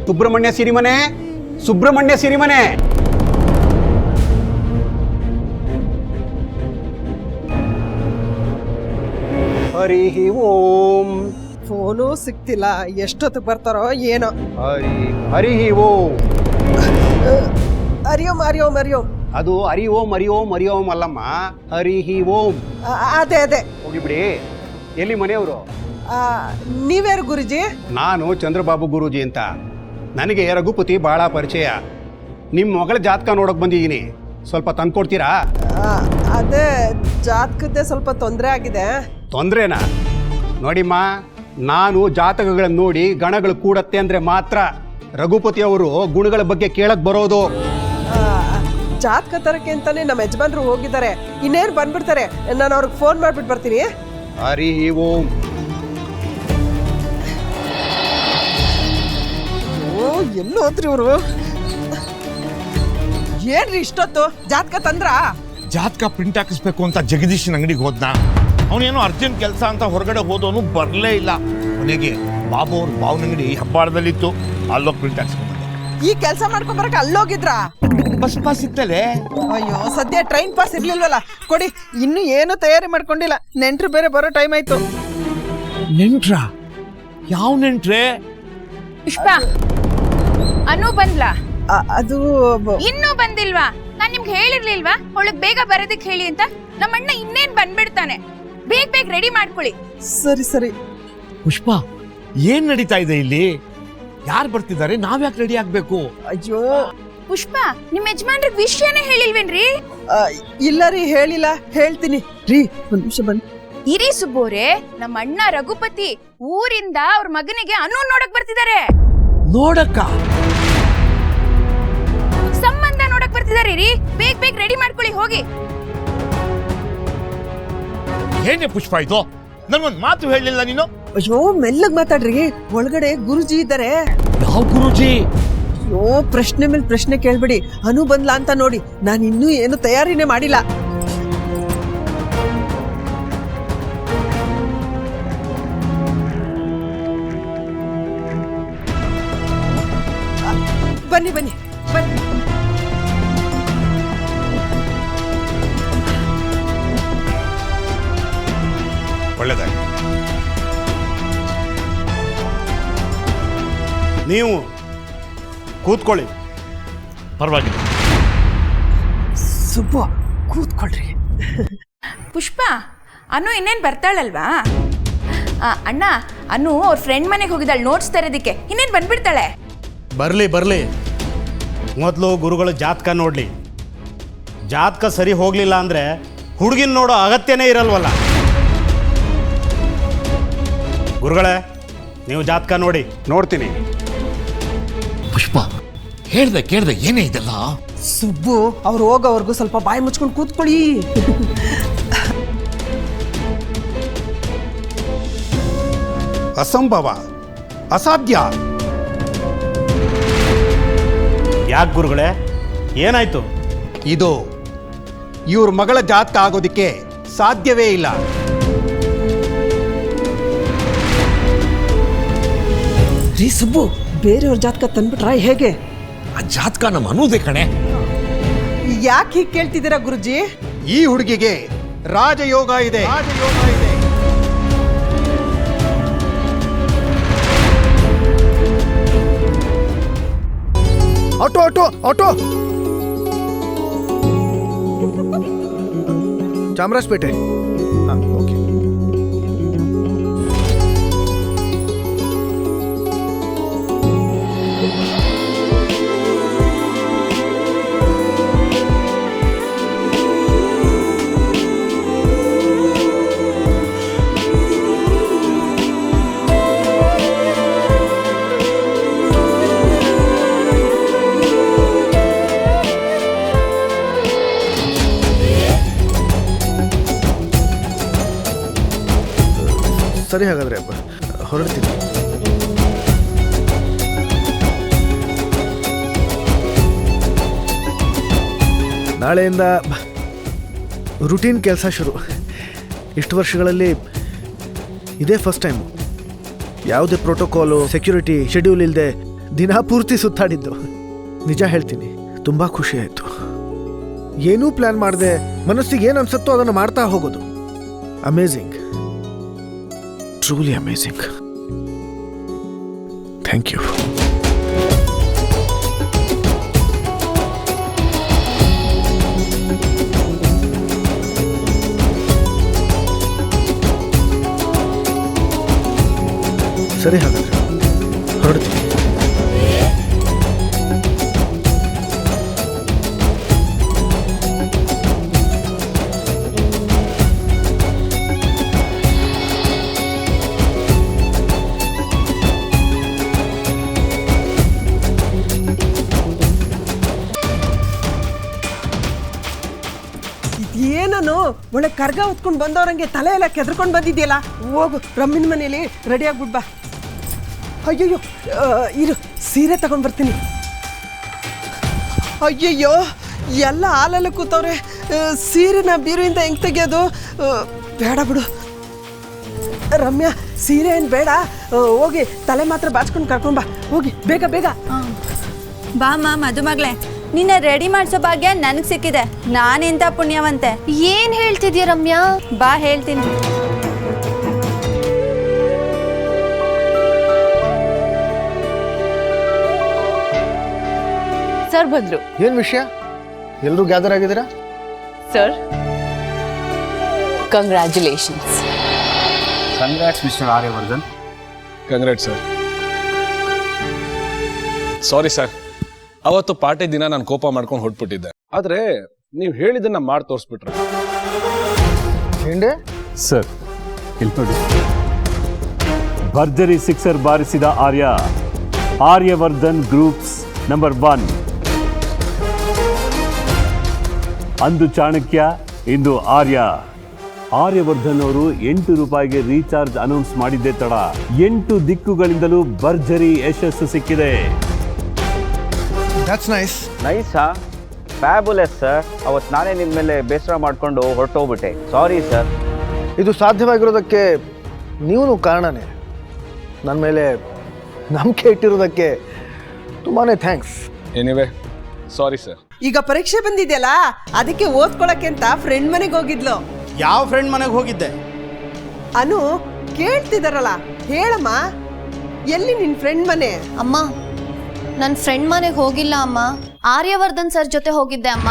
ಸುಬ್ರಹ್ಮಣ್ಯ ಸಿರಿಮನೆ, ಸುಬ್ರಹ್ಮಣ್ಯ ಸಿರಿಮನೆ. ಹರಿ ಓಂ. Phone ಸಿಕ್ತಿಲ್ಲ, ಎಷ್ಟೊತ್ತಿಗೆ ಬರ್ತಾರೋ ಏನೋ. ಹರಿ ಓಂ. ಹರಿಯೋಮ್ ಹರಿಯೋಮ್ ಹರಿಯೋಮ್. ಅದು ಹರಿ ಓಂ ಹರಿ ಓಂ ಹರಿ ಓಂ ಅಲ್ಲಮ್ಮ, ಹರಿ ಓಂ. ಅದೇ ಹೋಗಿಬಿಡಿ. ಎಲ್ಲಿ ಮನೆಯವರು? ನೀವ್ಯಾರು ಗುರುಜಿ? ನಾನು ಚಂದ್ರಬಾಬು ಗುರೂಜಿ ಅಂತ. ನನಗೆ ರಘುಪತಿ ಬಹಳ ಪರಿಚಯ. ನಿಮ್ಮ ಮಗಳ ಜಾತಕ ನೋಡೋಕೆ ಬಂದಿದ್ದೀನಿ, ಸ್ವಲ್ಪ ತಂದ್ಕೊಡ್ತೀರಾ? ಅದೇ ಜಾತಕದ್ದೇ ಸ್ವಲ್ಪ ತೊಂದರೆ ಆಗಿದೆ. ತೊಂದರೆನಾ? ನೋಡಿಮ್ಮ, ನಾನು ಜಾತಕಗಳನ್ನು ನೋಡಿ ಗಣಗಳು ಕೂಡತ್ತೆ ಅಂದರೆ ಮಾತ್ರ ರಘುಪತಿ ಅವರು ಗುಣಗಳ ಬಗ್ಗೆ ಕೇಳಕ್ ಬರೋದು. ಜಾತಕ ತರಕ್ಕೆ ಅಂತಾನೆ ನಮ್ಮ ಯಜಮಾನ್ರು ಹೋಗಿದ್ದಾರೆ, ಇನ್ನೇನು ಬಂದ್ಬಿಡ್ತಾರೆ. ನಾನು ಅವ್ರಿಗೆ ಫೋನ್ ಮಾಡ್ಬಿಟ್ಟು ಬರ್ತೀನಿ. ಹರಿ ಓಂ. ಎಲ್ಲೋ ಹೋದ್ರಿ ಇವರು? ಏನ್ರಿ ಇಷ್ಟೊತ್ತು? ಜಾತಕ ತಂದ್ರ? ಜಾತಕ ಪ್ರಿಂಟ್ ಹಾಕಿಸ್ಬೇಕು ಅಂತ ಜಗದೀಶನ್ ಅಂಗಡಿಗೆ ಹೋದ್ನ. ಅವನೇನೋ ಅರ್ಜೆಂಟ್ ಕೆಲಸ ಅಂತ ಹೊರಗಡೆ ಹೋದವನು ಬರಲೇ ಇಲ್ಲ. ಮನೆಗೆ ಬಾಬು ಅವ್ರ ಬಾವನ ಅಂಗಡಿ ಹೆಬ್ಬಾಳದಲ್ಲಿತ್ತು, ಅಲ್ಲೋಗಿ ಪ್ರಿಂಟ್ ಹಾಕ್ಸ್ಕೊಂಡ್ಬಂದೆ. ಈ ಕೆಲಸ ಮಾಡ್ಕೊಂಬರಕ್ಕೆ ಅಲ್ಲೋಗಿದ್ರ? Bus pass ಇತ್ತಲೇ. ಅಯ್ಯೋ, ಸದ್ಯ ಟ್ರೈನ್ ಪಾಸ್ ಇರ್ಲಿಲ್ವಲ್ಲ, ಕೊಡಿ. ಇನ್ನು ಏನು ತಯಾರಿ ಮಾಡ್ಕೊಂಡಿಲ್ಲ, ನೆಂಟ್ರು ಬೇರೆ ಬರೋ ಟೈಮ್ ಆಯ್ತು. ನೆಂಟ್ರ? ಯಾವ ನೆಂಟ್ರೆ? ಪುಷ್ಪ, ಅನು ಬಂದ್ಲಾ? ಅದು ಇನ್ನೂ ಬಂದಿಲ್ವಾ? ನಾನ್ ನಿಮ್ಗೆ ಹೇಳಿರ್ಲಿಲ್ವಾ ಅವಳಗ್ ಬೇಗ ಬರೋದಕ್ಕೆ ಹೇಳಿ ಅಂತ? ನಮ್ಮಣ್ಣ ಇನ್ನೇನ್ ಬಂದ್ಬಿಡ್ತಾನೆ, ಬೇಗ ಬೇಗ ರೆಡಿ ಮಾಡ್ಕೊಳ್ಳಿ. ಸರಿ. ಪುಷ್ಪ, ಏನ್ ನಡೀತಾ ಇದೆ ಇಲ್ಲಿ? ಯಾರು ಬರ್ತಿದ್ದಾರೆ? ನಾವ್ಯಾಕೆ ರೆಡಿ ಆಗ್ಬೇಕು? ಅಯ್ಯೋ ಪುಷ್ಪ, ನಿಮ್ ಯಜಮಾನ್ರಿಗೆ ವಿಷಯನೇ ಹೇಳಿಲ್ವೇನ್ರಿ? ಇಲ್ಲ ರೀ, ಹೇಳಿಲ್ಲ. ಹೇಳ್ತೀನಿ ರೀ, ಒಂದ್ ನಿಮಿಷ ಬನ್ನಿ. ಇರಿ ಸುಬ್ಬೂರೆ, ನಮ್ಮ ಅಣ್ಣ ರಘುಪತಿ ಊರಿಂದ ಅವ್ರ ಮಗನಿಗೆ ಅನು ನೋಡಕ್ ಬರ್ತಿದ್ದಾರೆ. ನೋಡಕ್ಕ? ಸಂಬಂಧ ನೋಡಕ್ ಬರ್ತಿದ್ದಾರೆ ರೀ. ಬೇಗ ಬೇಗ ರೆಡಿ ಮಾಡ್ಕೊಳ್ಳಿ, ಹೋಗಿ. ಏನೇ ಪುಷ್ಪ ಇದು? ನನ್ಗೊಂದ್ ಮಾತು ಹೇಳಿಲ್ಲ ನೀನು? ಅಯ್ಯೋ, ಮೆಲ್ಲಗ್ ಮಾತಾಡ್ರಿ, ಒಳಗಡೆ ಗುರುಜಿ ಇದ್ದಾರೆ. ಯಾವ ಗುರುಜಿ? ಅಯ್ಯೋ, ಪ್ರಶ್ನೆ ಮೇಲೆ ಪ್ರಶ್ನೆ ಕೇಳ್ಬಿಡಿ. ಅನು ಬಂದ್ಲಾ ಅಂತ ನೋಡಿ. ನಾನು ಇನ್ನೂ ಏನು ತಯಾರಿನೇ ಮಾಡಿಲ್ಲ. ಬನ್ನಿ ಬನ್ನಿ ಬನ್ನಿ. ಒಳ್ಳೆದಾಗಿ. ನೀವು ಕೂತ್ಕೊಳ್ಳಿ. ಪರವಾಗಿಲ್ಲ. ಸುಬ್ಬು, ಕೂತ್ಕೊಳ್ರಿ. ಪುಷ್ಪ, ಅನು ಇನ್ನೇನ್ ಬರ್ತಾಳಲ್ವಾ? ಅಣ್ಣ, ಅನು ಅವ್ರ ಫ್ರೆಂಡ್ ಮನೆಗೆ ಹೋಗಿದ್ದಾಳೆ ನೋಟ್ಸ್ ತರೋದಿಕ್ಕೆ, ಇನ್ನೇನ್ ಬಂದ್ಬಿಡ್ತಾಳೆ. ಬರಲಿ. ಮೊದಲು ಗುರುಗಳು ಜಾತಕ ನೋಡಲಿ. ಜಾತಕ ಸರಿ ಹೋಗಲಿಲ್ಲ ಅಂದರೆ ಹುಡುಗಿನ ನೋಡೋ ಅಗತ್ಯನೇ ಇರಲ್ವಲ್ಲ. ಗುರುಗಳೇ, ನೀವು ಜಾತಕ ನೋಡಿ. ನೋಡ್ತೀನಿ. ಪುಷ್ಪ, ಹೇಳ್ದೆ ಕೇಳ್ದೆ ಏನೇ ಇದೆಲ್ಲ? ಸುಬ್ಬು, ಅವ್ರು ಹೋಗೋವರೆಗೂ ಸ್ವಲ್ಪ ಬಾಯಿ ಮುಚ್ಕೊಂಡು ಕೂತ್ಕೊಳ್ಳಿ. ಅಸಂಭವ, ಅಸಾಧ್ಯ. ಯಾಕೆ ಗುರುಗಳೇ, ಏನಾಯ್ತು? ಇದು ಇವ್ರ ಮಗಳ ಜಾತಕ ಆಗೋದಿಕ್ಕೆ ಸಾಧ್ಯವೇ ಇಲ್ಲ. ರೀ ಸುಬ್ಬು, ಬೇರೆಯವ್ರ ಜಾತಕ ತಂದ್ಬಿಟ್ರ ಹೇಗೆ? ಆ ಜಾತಕ ನಮ್ಮ ಅನುದೇ ಕಣೆ. ಯಾಕೆ ಹೀಗೆ ಕೇಳ್ತಿದ್ದೀರಾ ಗುರುಜಿ? ಈ ಹುಡುಗಿಗೆ ರಾಜಯೋಗ ಇದೆ. ಆಟೋ ಚಾಮರಾಜಪೇಟೆ. ಓಕೆ. ಸರಿ, ಹಾಗಾದ್ರೆ ಹೊರಡ್ತೀನಿ. ನಾಳೆಯಿಂದ ರುಟೀನ್ ಕೆಲಸ ಶುರು. ಇಷ್ಟು ವರ್ಷಗಳಲ್ಲಿ ಇದೇ ಫಸ್ಟ್ ಟೈಮು. ಯಾವುದೇ ಪ್ರೋಟೋಕಾಲು, ಸೆಕ್ಯೂರಿಟಿ, ಶೆಡ್ಯೂಲ್ ಇಲ್ಲದೆ ದಿನ ಪೂರ್ತಿ ಸುತ್ತಾಡಿದ್ದು. ನಿಜ ಹೇಳ್ತೀನಿ, ತುಂಬ ಖುಷಿ ಆಯಿತು. ಏನೂ ಪ್ಲ್ಯಾನ್ ಮಾಡದೆ ಮನಸ್ಸಿಗೆ ಏನು ಅನ್ಸುತ್ತೋ ಅದನ್ನು ಮಾಡ್ತಾ ಹೋಗೋದು. Amazing, truly amazing. Thank you. ಸರಿ, ಹಾಗಾದ್ರೆ ಹೊರಡ್ತೀನಿ. ಏನನು ಒಳ್ಳೆ ಕರ್ಗ ಹೊತ್ಕೊಂಡು ಬಂದವ್ರಂಗೆ ತಲೆ ಎಲ್ಲ ಕೆದ್ರಕೊಂಡು ಬಂದಿದ್ಯಲ್ಲ. ಹೋಗು, ರಮ್ಮಿನ ಮನೇಲಿ ರೆಡಿ ಆಗ್ಬಿಡ್ ಬಾ. ಅಯ್ಯಯ್ಯೋ, ಇರು, ಸೀರೆ ತಗೊಂಡು ಬರ್ತೀನಿ. ಅಯ್ಯಯ್ಯೋ, ಎಲ್ಲ ಹಾಲೆಲ್ಲ ಕೂತವ್ರೆ. ಸೀರೆನ ಬೀರುವಿಂದ ಹೆಂಗೆ ತೆಗಿಯೋದು? ಬೇಡ ಬಿಡು ರಮ್ಯಾ, ಸೀರೆ ಏನು ಬೇಡ. ಹೋಗಿ ತಲೆ ಮಾತ್ರ ಬಾಚ್ಕೊಂಡು ಕರ್ಕೊಂಡ್ ಬಾ. ಹೋಗಿ ಬೇಗ ಬೇಗ. ಬಾಮ್ಮ ಮದುಮಗಳೇ, ನಿನ್ನ ರೆಡಿ ಮಾಡಿಸೋ ಭಾಗ್ಯ ನನಗೆ ಸಿಕ್ಕಿದೆ. ನಾನೆಂತ ಪುಣ್ಯವಂತೆ. ಏನ್ ಹೇಳ್ತಿದ್ಯಾ ರಮ್ಯಾ? ಬಾ ಹೇಳ್ತೀನಿ. ಸರ್ ಬಂದ್ರು. ಏನು ವಿಷಯ? ಎಲ್ಲರೂ ಗ್ಯಾದರ್ ಆಗಿದ್ದೀರಾ? Sir, congratulations. Congrats mister Aryavardhan. Congrat sir. Sorry sir, ಅವತ್ತು ಪಾರ್ಟಿ ದಿನ ನಾನು ಕೋಪ ಮಾಡ್ಕೊಂಡು ಹೊಟ್ಬಿಟ್ಟಿದ್ದೆ. ಆದ್ರೆ ನೀವು ಹೇಳಿದ್ದನ್ನ ಮಾಡಿ ತೋರಿಸ್ಬಿಟ್ರೆ. ಸರ್, ಇಲ್ಲಿ ನೋಡಿ, ಭರ್ಜರಿ ಸಿಕ್ಸರ್ ಬಾರಿಸಿದ ಆರ್ಯವರ್ಧನ್ ಗ್ರೂಪ್ಸ್ ನಂಬರ್ 1. ಅಂದು ಚಾಣಕ್ಯ, ಇಂದು ಆರ್ಯವರ್ಧನ್ ಅವರು 8 ರೂಪಾಯಿಗೆ ರೀಚಾರ್ಜ್ ಅನೌನ್ಸ್ ಮಾಡಿದ್ದೇ ತಡ 8 ದಿಕ್ಕುಗಳಿಂದಲೂ ಭರ್ಜರಿ ಯಶಸ್ಸು ಸಿಕ್ಕಿದೆ. That's nice. ನೈಸಾ? Fabulous sir. ಅವತ್ತು ನಾನೇ ನಿಮ್ಮ ಮೇಲೆ ಬೇಸರ ಮಾಡಿಕೊಂಡು ಹೊರಟೋಗ್ಬಿಟ್ಟೆ. Sorry sir. ಇದು ಸಾಧ್ಯವಾಗಿರೋದಕ್ಕೆ ನೀವು ಕಾರಣನೇ. ನನ್ನ ಮೇಲೆ ನಂಬಿಕೆ ಇಟ್ಟಿರೋದಕ್ಕೆ ತುಂಬಾ ಥ್ಯಾಂಕ್ಸ್. Anyway, sorry sir. ಈಗ ಪರೀಕ್ಷೆ ಬಂದಿದೆಯಲ್ಲ, ಅದಕ್ಕೆ ಓದ್ಕೊಳಕ್ಕೆ ಅಂತ ಫ್ರೆಂಡ್ ಮನೆಗೆ ಹೋಗಿದ್ಲು. ಯಾವ ಫ್ರೆಂಡ್ ಮನೆಗೆ ಹೋಗಿದ್ದೆ? ಅನು, ಕೇಳ್ತಿದಾರಲ್ಲ, ಹೇಳಮ್ಮ, ಎಲ್ಲಿ ನಿನ್ ಫ್ರೆಂಡ್ ಮನೆ? ಅಮ್ಮ, ನನ್ನ ಫ್ರೆಂಡ್ ಮನೆಗೆ ಹೋಗಿಲ್ಲ ಅಮ್ಮ. ಆರ್ಯವರ್ಧನ್ ಸರ್ ಜೊತೆ ಹೋಗಿದ್ದೆ ಅಮ್ಮ.